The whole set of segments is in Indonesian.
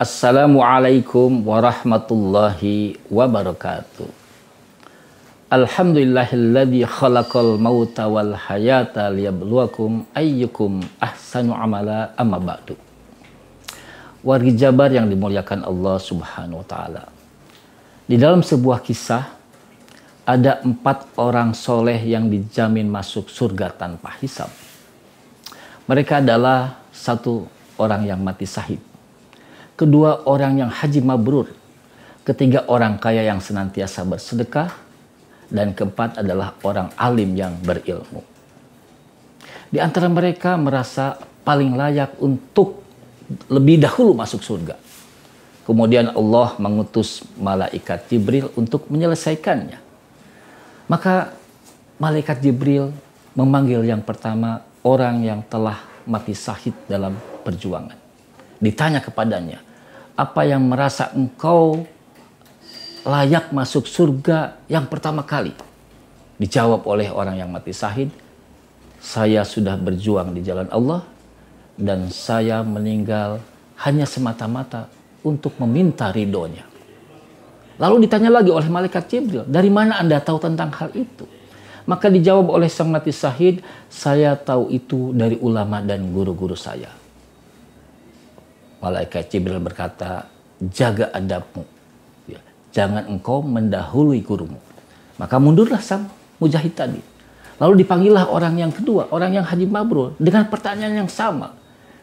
Assalamualaikum warahmatullahi wabarakatuh. Alhamdulillahilladzi khalaqal mauta wal hayata liyabluwakum ayyukum ahsanu amala, amma ba'du. Wargi Jabar yang dimuliakan Allah Subhanahu wa taala. Di dalam sebuah kisah ada 4 orang soleh yang dijamin masuk surga tanpa hisab. Mereka adalah 1 orang yang mati syahid, 2 orang yang haji mabrur, 3 orang kaya yang senantiasa bersedekah, dan 4 adalah orang alim yang berilmu. Di antara mereka merasa paling layak untuk lebih dahulu masuk surga. Kemudian Allah mengutus malaikat Jibril untuk menyelesaikannya. Maka malaikat Jibril memanggil yang pertama orang yang telah mati syahid dalam perjuangan. Ditanya kepadanya, apa yang merasa engkau layak masuk surga yang pertama kali? Dijawab oleh orang yang mati syahid, saya sudah berjuang di jalan Allah dan saya meninggal hanya semata-mata untuk meminta ridhonya. Lalu ditanya lagi oleh malaikat Jibril, dari mana Anda tahu tentang hal itu? Maka dijawab oleh sang mati syahid, saya tahu itu dari ulama dan guru-guru saya. Malaikat Jibril berkata, jaga adabmu, jangan engkau mendahului gurumu. Maka mundurlah sang mujahid tadi. Lalu dipanggillah orang yang kedua, orang yang haji mabrur, dengan pertanyaan yang sama.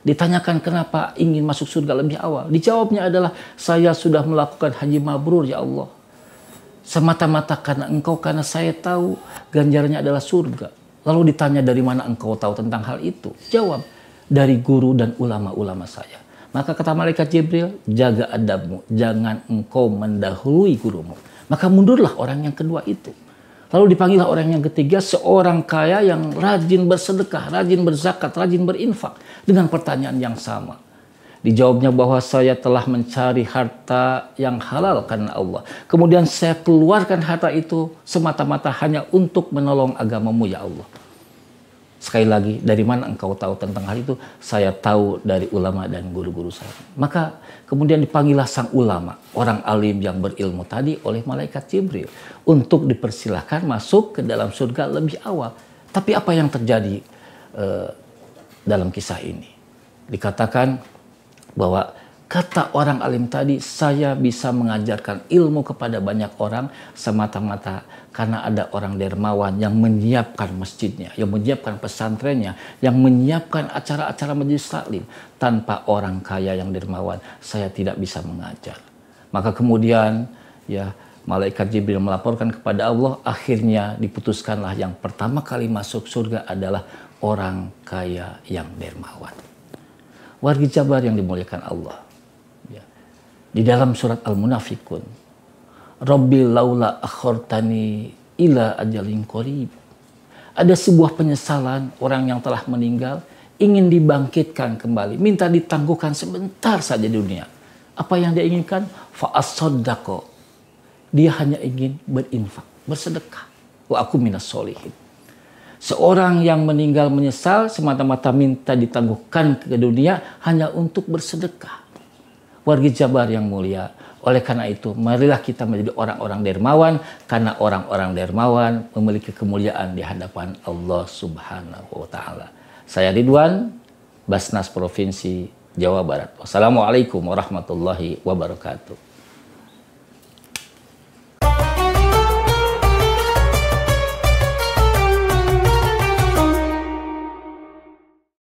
Ditanyakan kenapa ingin masuk surga lebih awal. Dijawabnya adalah, saya sudah melakukan haji mabrur ya Allah, semata-mata karena engkau, karena saya tahu ganjarannya adalah surga. Lalu ditanya, dari mana engkau tahu tentang hal itu? Jawab, dari guru dan ulama-ulama saya. Maka kata malaikat Jibril, jaga adabmu, jangan engkau mendahului gurumu. Maka mundurlah orang yang kedua itu. Lalu dipanggillah orang yang ketiga, seorang kaya yang rajin bersedekah, rajin berzakat, rajin berinfak, dengan pertanyaan yang sama. Dijawabnya bahwa saya telah mencari harta yang halal karena Allah. Kemudian saya keluarkan harta itu semata-mata hanya untuk menolong agamamu ya Allah. Sekali lagi, dari mana engkau tahu tentang hal itu? Saya tahu dari ulama dan guru-guru saya. Maka kemudian dipanggillah sang ulama, orang alim yang berilmu tadi oleh malaikat Jibril untuk dipersilahkan masuk ke dalam surga lebih awal. Tapi apa yang terjadi dalam kisah ini? Dikatakan bahwa kata orang alim tadi, saya bisa mengajarkan ilmu kepada banyak orang semata-mata karena ada orang dermawan yang menyiapkan masjidnya, yang menyiapkan pesantrennya, yang menyiapkan acara-acara majelis taklim. Tanpa orang kaya yang dermawan, saya tidak bisa mengajar. Maka kemudian malaikat Jibril melaporkan kepada Allah, akhirnya diputuskanlah yang pertama kali masuk surga adalah orang kaya yang dermawan. Wargi Jabar yang dimuliakan Allah. Di dalam surat Al-Munafikun, Rabbi laula akhortani ila ajalin qarib. Ada sebuah penyesalan orang yang telah meninggal, ingin dibangkitkan kembali, minta ditangguhkan sebentar saja di dunia. Apa yang dia inginkan? Fa'asoddaqo. Dia hanya ingin berinfak, bersedekah. Wa aku minas solihin. Seorang yang meninggal menyesal semata-mata minta ditangguhkan ke dunia hanya untuk bersedekah. Wargi Jabar yang mulia, oleh karena itu marilah kita menjadi orang-orang dermawan, karena orang-orang dermawan memiliki kemuliaan di hadapan Allah Subhanahu wa taala. Saya Ridwan, Basnas Provinsi Jawa Barat. Wassalamualaikum warahmatullahi wabarakatuh.